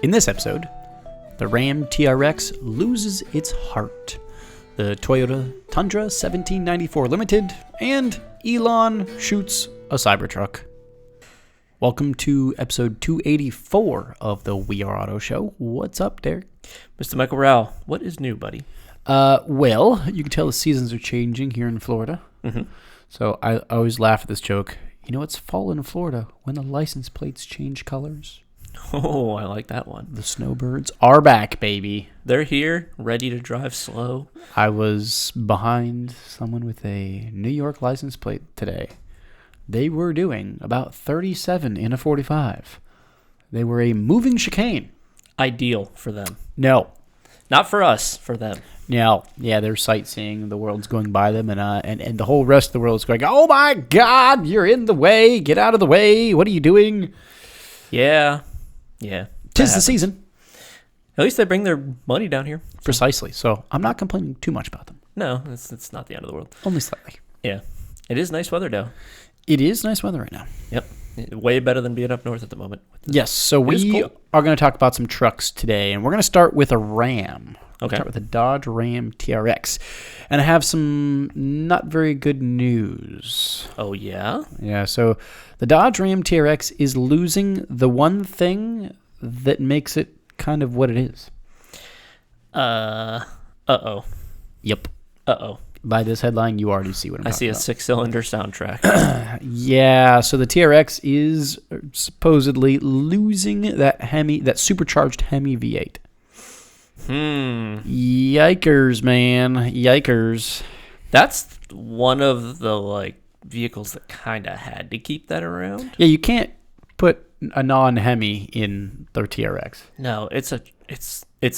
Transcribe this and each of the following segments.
In this episode, the Ram TRX loses its heart, the Toyota Tundra 1794 Limited, and Elon shoots a Cybertruck. Welcome to episode 284 of the We Are Auto Show. What's up, Derek? Mr. Michael Rao, what is new, buddy? Well, you can tell the seasons are changing here in Florida. Mm-hmm. So I always laugh at this joke. You know, it's fall in Florida when the license plates change colors. Oh, I like that one. The snowbirds are back, baby. They're here, ready to drive slow. I was behind someone with a New York license plate today. They were doing about 37 in a 45. They were a moving chicane. Ideal for them. No. Not for us, for them. No. Yeah, they're sightseeing. The world's going by them, and the whole rest of the world's going, oh my God, you're in the way. Get out of the way. What are you doing? Yeah. Tis the season. At least they bring their money down here. Precisely. So I'm not complaining too much about them. No, it's not the end of the world. Only slightly. Yeah. It is nice weather, though. It is nice weather right now. Yep. Way better than being up north at the moment. Yes. So we are going to talk about some trucks today, and we're going to start with a Ram. Okay. Start with a Dodge Ram TRX. And I have some not very good news. Oh, yeah? Yeah, so the Dodge Ram TRX is losing the one thing that makes it kind of what it is. Uh-oh. Yep. Uh-oh. By this headline, you already see what I'm I talking see a about. 6-cylinder soundtrack. Yeah, so the TRX is supposedly losing that supercharged Hemi V8. Yikers, man. Yikers. That's one of the, vehicles that kind of had to keep that around. Yeah, you can't put a non-Hemi in the TRX. No, it's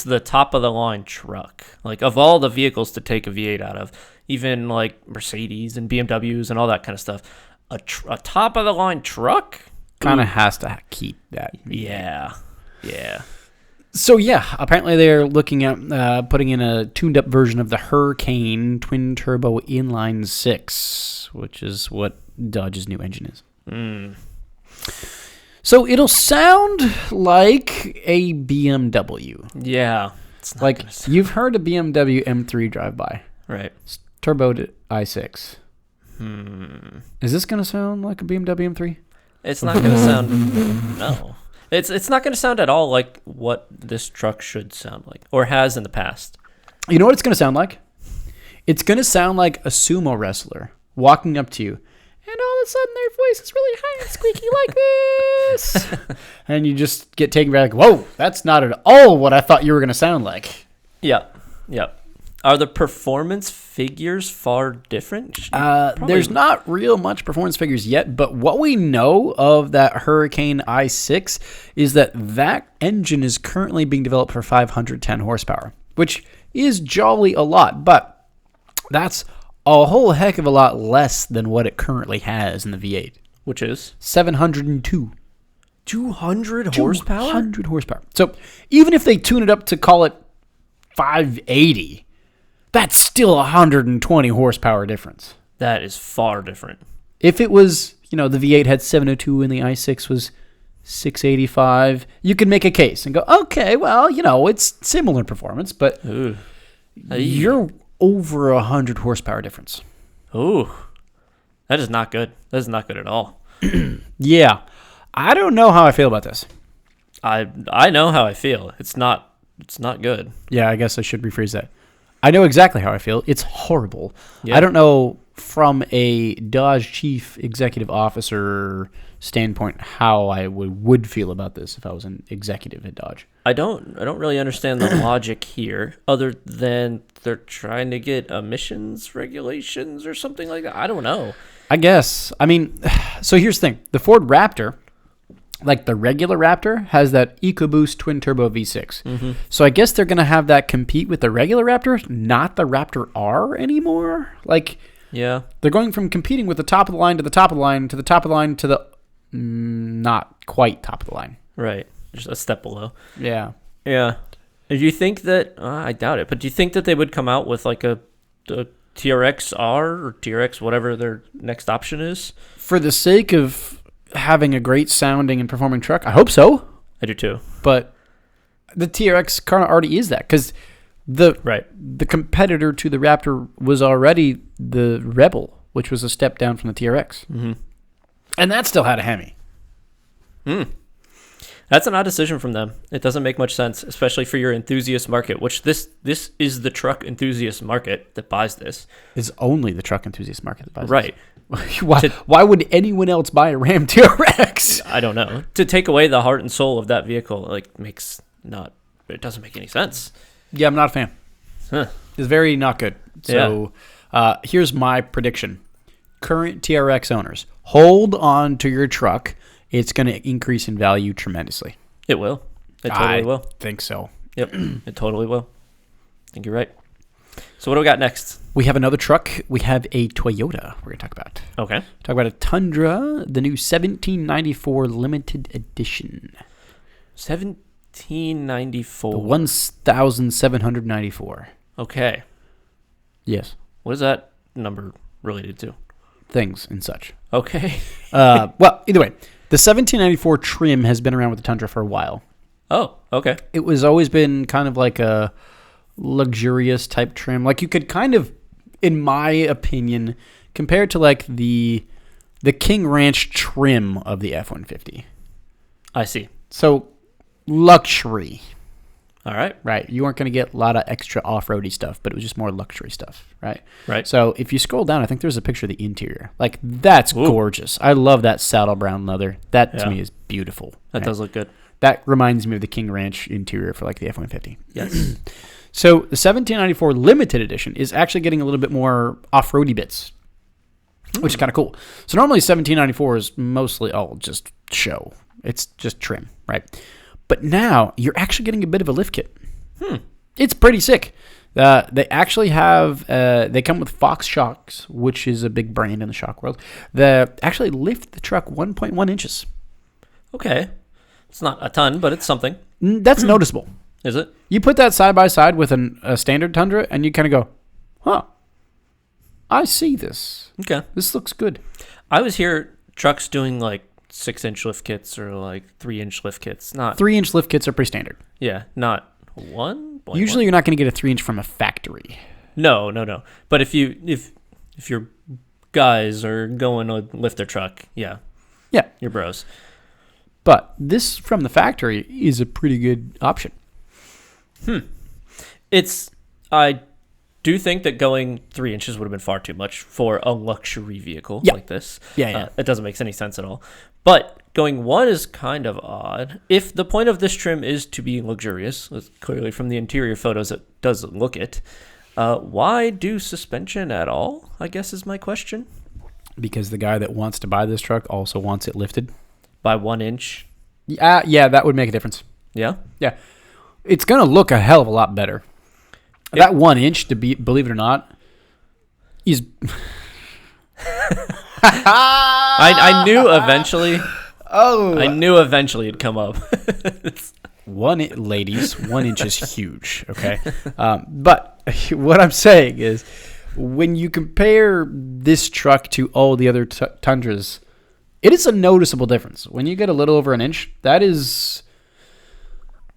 the top of the line truck. Like, of all the vehicles to take a V8 out of, even like Mercedes and BMWs and all that kind of stuff, a top of the line truck Kind of has to keep that. Yeah. So yeah, apparently they're looking at putting in a tuned-up version of the Hurricane twin-turbo inline 6, which is what Dodge's new engine is. So it'll sound like a BMW. Yeah. It's not Like, you've heard a BMW M3 drive by. right. It's turboed i6. Is this going to sound like a BMW M3? It's not going to sound... No. It's not going to sound at all like what this truck should sound like, or has in the past. You know what it's going to sound like? It's going to sound like a sumo wrestler walking up to you, and all of a sudden their voice is really high and squeaky like this. And you just get taken back, like, whoa, that's not at all what I thought you were going to sound like. Yep. Are the performance figures far different? There's not real much performance figures yet, but what we know of that Hurricane i6 is that engine is currently being developed for 510 horsepower, which is jolly a lot, but that's a whole heck of a lot less than what it currently has in the V8. Which is? 702. 200 horsepower? 200 horsepower. So even if they tune it up to call it 580, that's still 120 horsepower difference. That is far different. If it was, the V8 had 702 and the i6 was 685, you could make a case and go, okay, well, it's similar performance, but you're over 100 horsepower difference. Ooh, that is not good. That is not good at all. Yeah, I don't know how I feel about this. I know how I feel. It's not good. Yeah, I guess I should rephrase that. I know exactly how I feel. It's horrible. Yeah. I don't know from a Dodge chief executive officer standpoint how I would feel about this if I was an executive at Dodge. I don't really understand the logic here, other than they're trying to get emissions regulations or something like that. I don't know. I guess. I mean, so here's the thing. The Ford Raptor, like the regular Raptor, has that EcoBoost twin-turbo V6. Mm-hmm. So I guess they're going to have that compete with the regular Raptor, not the Raptor R anymore. Yeah. They're going from competing with the top of the line to the top of the line to the top of the line to the not quite top of the line. Right. Just a step below. Yeah. Yeah. Do you think that... I doubt it, but do you think that they would come out with a TRX R or TRX, whatever their next option is? For the sake of having a great sounding and performing truck, I hope so. I do too. But the TRX car already is that, because the competitor to the Raptor was already the Rebel, which was a step down from the TRX. Mm-hmm. And that still had a Hemi. That's an odd decision from them. It doesn't make much sense, especially for your enthusiast market, which this is the truck enthusiast market that buys this. It's only the truck enthusiast market that buys right. this. Why would anyone else buy a Ram TRX? I don't know. To take away the heart and soul of that vehicle, it doesn't make any sense. Yeah, I'm not a fan. Huh. It's very not good. So here's my prediction. Current TRX owners, hold on to your truck. It's going to increase in value tremendously. It will. It totally will. I think so. Yep, it totally will. I think you're right. So what do we got next? We have another truck. We have a Toyota we're going to talk about. Okay. Talk about a Tundra, the new 1794 limited edition. 1794. The 1794. Okay. Yes. What is that number related to? Things and such. Okay. Well, either way, the 1794 trim has been around with the Tundra for a while. Oh, okay. It was always been kind of like a luxurious type trim. Like you could kind of, in my opinion, compare it to like the King Ranch trim of the F-150. I see. So luxury. All right. Right. You weren't going to get a lot of extra off-roady stuff, but it was just more luxury stuff. Right. Right. So if you scroll down, I think there's a picture of the interior. Like that's gorgeous. I love that saddle brown leather. That to me is beautiful. That does look good. That reminds me of the King Ranch interior for like the F-150. Yes. So the 1794 limited edition is actually getting a little bit more off-roady bits, which is kind of cool. So normally 1794 is mostly all just show. It's just trim, right? But now you're actually getting a bit of a lift kit. It's pretty sick. They actually have, they come with Fox shocks, which is a big brand in the shock world. They actually lift the truck 1.1 inches. Okay. It's not a ton, but it's something. That's noticeable. Is it? You put that side by side with a standard Tundra, and you kind of go, huh, I see this. Okay. This looks good. I was here trucks doing like 6-inch lift kits or like 3-inch lift kits. Not 3-inch lift kits are pretty standard. Yeah, not 1. Usually, you're not going to get a 3-inch from a factory. No. But if your guys are going to lift their truck, yeah, you're bros. But this from the factory is a pretty good option. I do think that going 3 inches would have been far too much for a luxury vehicle like this. Yeah. It doesn't make any sense at all. But going 1 is kind of odd. If the point of this trim is to be luxurious, clearly from the interior photos it does look it, why do suspension at all, I guess is my question. Because the guy that wants to buy this truck also wants it lifted. By 1 inch? Yeah, that would make a difference. Yeah? Yeah. It's going to look a hell of a lot better. That 1 inch, believe it or not, is... I knew eventually... Oh! I knew eventually it'd come up. Ladies, 1 inch is huge, okay? But what I'm saying is, when you compare this truck to all the other Tundras, it is a noticeable difference. When you get a little over an inch, that is...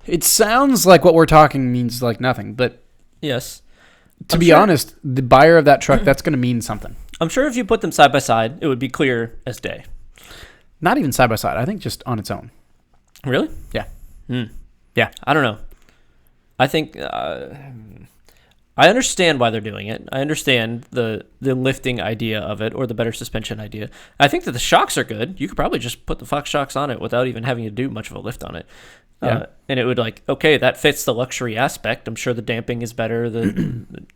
It sounds like what we're talking means like nothing, but... Yes. To be honest, the buyer of that truck, that's going to mean something. I'm sure if you put them side by side, it would be clear as day. Not even side by side. I think just on its own. Really? Yeah. Yeah. I don't know. I think I understand why they're doing it. I understand the lifting idea of it or the better suspension idea. I think that the shocks are good. You could probably just put the Fox shocks on it without even having to do much of a lift on it. Yeah. And it would that fits the luxury aspect. I'm sure the damping is better.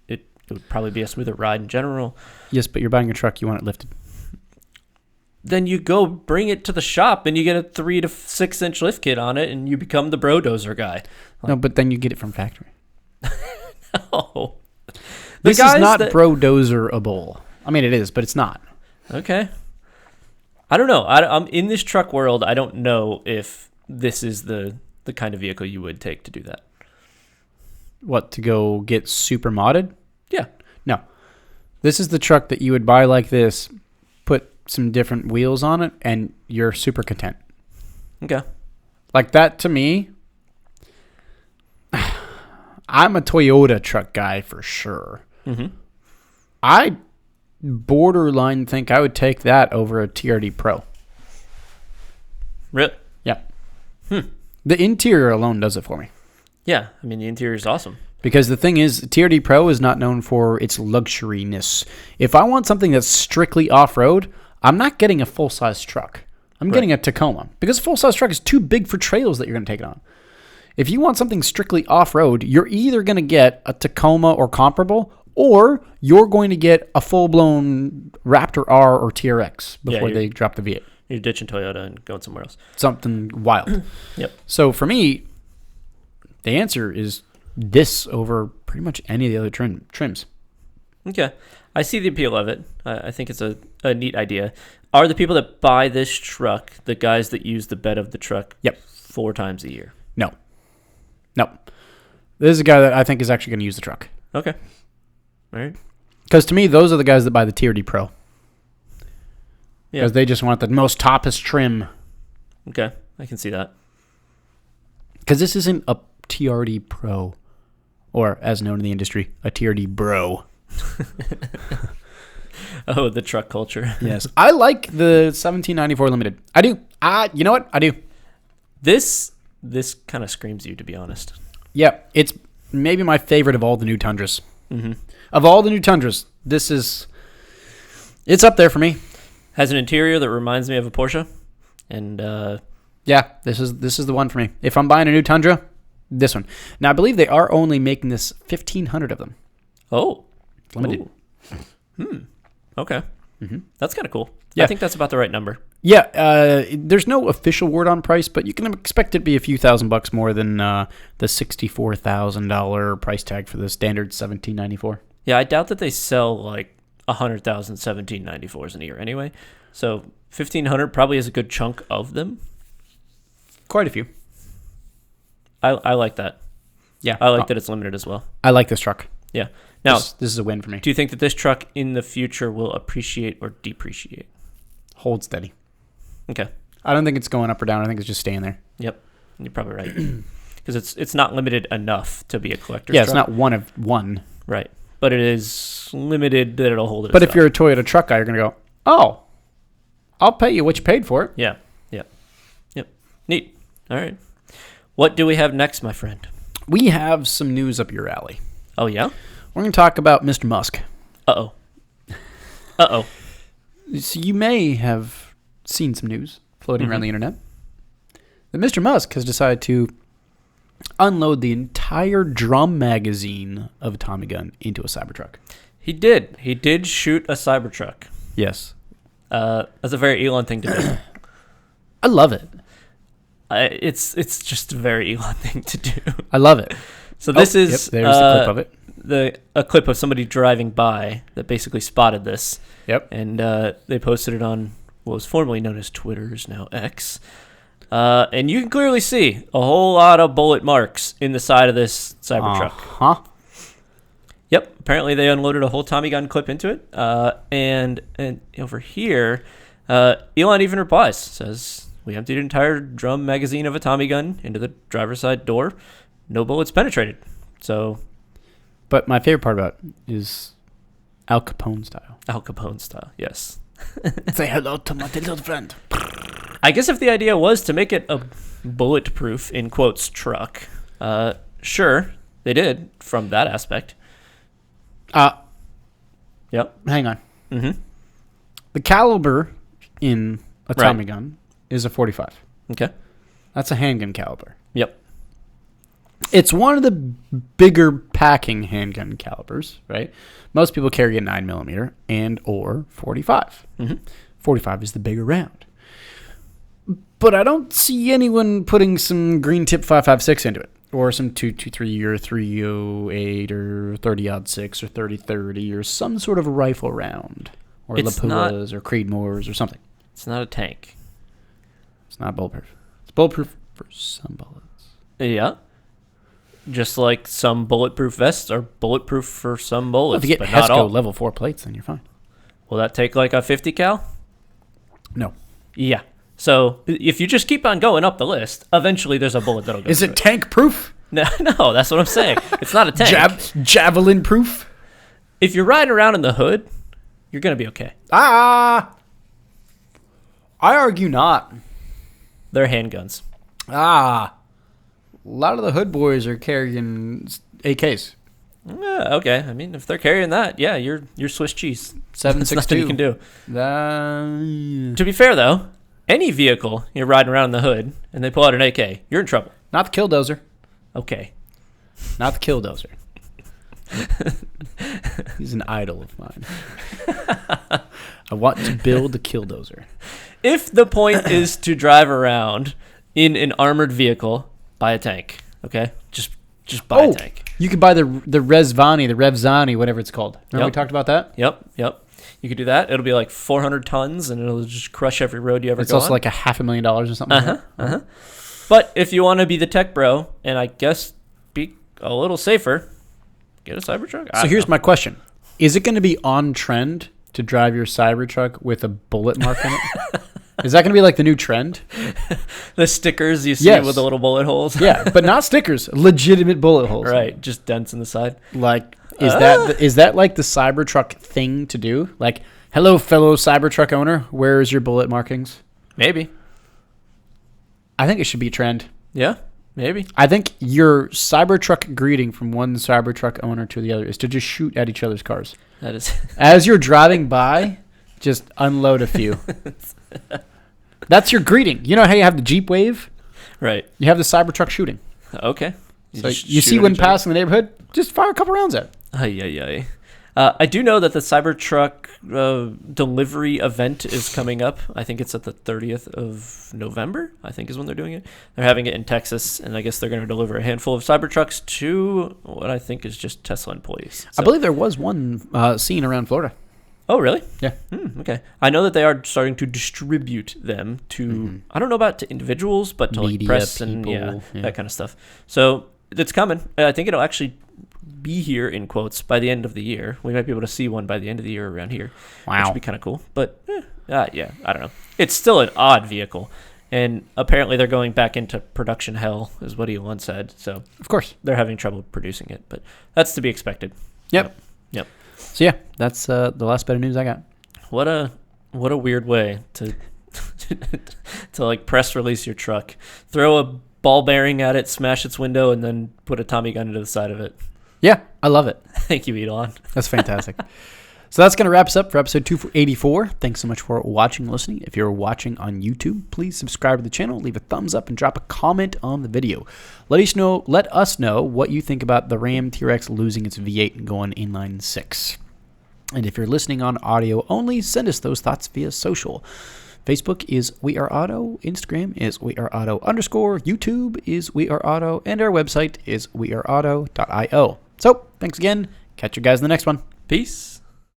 It would probably be a smoother ride in general. Yes, but you're buying a truck, you want it lifted. Then you go bring it to the shop and you get a 3 to 6 inch lift kit on it and you become the brodozer guy. No, but then you get it from factory. No. This is not brodozerable. I mean, it is, but it's not. Okay. I don't know. I'm in this truck world. I don't know if this is the kind of vehicle you would take to do that. What, to go get super modded? Yeah. No. This is the truck that you would buy like this, put some different wheels on it, and you're super content. Okay. Like that, to me, I'm a Toyota truck guy for sure. Mm-hmm. I borderline think I would take that over a TRD Pro. Really? Yeah. The interior alone does it for me. Yeah. I mean, the interior is awesome. Because the thing is, TRD Pro is not known for its luxuriness. If I want something that's strictly off-road, I'm not getting a full-size truck. I'm getting a Tacoma. Because a full-size truck is too big for trails that you're going to take it on. If you want something strictly off-road, you're either going to get a Tacoma or comparable, or you're going to get a full-blown Raptor R or TRX before they drop the V8. You're ditching Toyota and going somewhere else. Something wild. Yep. So for me, the answer is this over pretty much any of the other trims. Okay. I see the appeal of it. I think it's a neat idea. Are the people that buy this truck the guys that use the bed of the truck 4 times a year? No. This is a guy that I think is actually going to use the truck. Okay. All right. Because to me, those are the guys that buy the TRD Pro. Yeah. Because they just want the most toppest trim. Okay. I can see that. Because this isn't a TRD Pro. Or, as known in the industry, a TRD Bro. Oh, the truck culture. Yes. I like the 1794 Limited. I do. You know what? I do. This kind of screams you, to be honest. Yeah. It's maybe my favorite of all the new Tundras. Mm-hmm. Of all the new Tundras, it's up there for me. Has an interior that reminds me of a Porsche. And, yeah, this is the one for me. If I'm buying a new Tundra, this one. Now, I believe they are only making this 1,500 of them. Oh. Limited. Okay. Mm-hmm. That's kind of cool. Yeah. I think that's about the right number. Yeah, there's no official word on price, but you can expect it to be a few $1,000 more than the $64,000 price tag for the standard 1794. Yeah, I doubt that they sell like 100,000 1794s in a year anyway. So 1,500 probably is a good chunk of them. Quite a few. I like that. Yeah. I like that it's limited as well. I like this truck. Yeah. Now, this is a win for me. Do you think that this truck in the future will appreciate or depreciate? Hold steady. Okay. I don't think it's going up or down. I think it's just staying there. Yep. You're probably right. Because it's not limited enough to be a collector's truck. truck. It's not one of one. Right. But it is limited that it'll hold it. But if you're a Toyota truck guy, you're going to go, oh, I'll pay you what you paid for it. Yeah. Yep. Neat. All right. What do we have next, my friend? We have some news up your alley. Oh, yeah? We're going to talk about Mr. Musk. Uh-oh. So you may have seen some news floating around the internet that Mr. Musk has decided to unload the entire drum magazine of a Tommy gun into a Cybertruck. He did. He did shoot a Cybertruck. Yes. That's a very Elon thing to do. I love it. It's just a very Elon thing to do. I love it. So this is there's the clip of it. A clip of somebody driving by that basically spotted this. Yep. And they posted it on what was formerly known as Twitter's now X. And you can clearly see a whole lot of bullet marks in the side of this Cybertruck. Huh? Yep. Apparently they unloaded a whole Tommy gun clip into it. And over here, Elon even replies, says, "We emptied an entire drum magazine of a Tommy gun into the driver's side door. No bullets penetrated." So... But my favorite part about it is Al Capone style. Al Capone style, yes. Say hello to my little friend. I guess if the idea was to make it a bulletproof, in quotes, truck, sure, they did from that aspect. Yep. Hang on. Mm-hmm. The caliber in a Tommy gun is a 45. Okay. That's a handgun caliber. Yep. It's one of the bigger packing handgun calibers, right? Most people carry a 9mm and or 45. 45 is the bigger round. But I don't see anyone putting some green tip 5.56 into it, or some 223 or 308 or 30-06 or 30-30 or some sort of rifle round, or Lapuas or Creedmoors or something. It's not a tank. It's not bulletproof. It's bulletproof for some bullets. Yeah. Just like some bulletproof vests are bulletproof for some bullets, If you get but not HESCO all. level 4 plates, then you're fine. Will that take like a 50 cal? No. Yeah. So if you just keep on going up the list, eventually there's a bullet that'll go Is through it tank proof? No, that's what I'm saying. It's not a tank. Javelin proof. If you're riding around in the hood, you're going to be okay. I argue not. They're handguns. A lot of the hood boys are carrying AKs. Okay. I mean, if they're carrying that, yeah, you're Swiss cheese. 7.62. Nothing you can do. To be fair, though, any vehicle you're riding around in the hood and they pull out an AK, you're in trouble. Not the Killdozer. Okay. Not the Killdozer. He's an idol of mine. I want to build the Killdozer. If the point is to drive around in an armored vehicle, buy a tank. Okay, just buy a tank. You could buy the Revzani, whatever it's called. Remember we talked about that? Yep. You could do that. It'll be like 400 tons, and it'll just crush every road you ever go on. It's also like $500,000 or something. But if you want to be the tech bro, and I guess be a little safer, get a Cybertruck. So here's my question: is it going to be on trend to drive your Cybertruck with a bullet mark in it? Is that going to be like the new trend? The stickers you see with the little bullet holes? Yeah, but not stickers. Legitimate bullet holes. Right, just dents in the side. Like, is that like the Cybertruck thing to do? Like, hello, fellow Cybertruck owner, where is your bullet markings? Maybe. I think it should be a trend. Yeah, maybe. I think your Cybertruck greeting from one Cybertruck owner to the other is to just shoot at each other's cars. That is. As you're driving by, just unload a few. That's your greeting. You know how you have the Jeep wave? Right. You have the Cybertruck shooting. Okay. So you see one passing the neighborhood, just fire a couple rounds at it. I do know that the Cybertruck delivery event is coming up. I think it's at the 30th of November, I think is when they're doing it. They're having it in Texas, and I guess they're going to deliver a handful of Cybertrucks to what I think is just Tesla employees. So. I believe there was one seen around Florida. Oh, really? Yeah. Okay. I know that they are starting to distribute them to, I don't know about to individuals, but to media, like press people, and that kind of stuff. So it's coming. I think it'll actually be here, in quotes, by the end of the year. We might be able to see one by the end of the year around here. Wow. Which would be kind of cool. But, I don't know. It's still an odd vehicle. And apparently they're going back into production hell, is what Elon said. So, of course, they're having trouble producing it. But that's to be expected. Yep. So, yeah, that's the last bit of news I got. What a weird way to to like press release your truck, throw a ball bearing at it, smash its window, and then put a Tommy gun into the side of it. Yeah, I love it. Thank you, Elon. That's fantastic. So that's going to wrap us up for episode 284. Thanks so much for watching and listening. If you're watching on YouTube, please subscribe to the channel, leave a thumbs up, and drop a comment on the video. Let us know what you think about the Ram TRX losing its V8 and going inline 6. And if you're listening on audio only, send us those thoughts via social. Facebook is We Are Auto, Instagram is We Are Auto _, YouTube is We Are Auto, and our website is weareauto.io. So, thanks again. Catch you guys in the next one. Peace.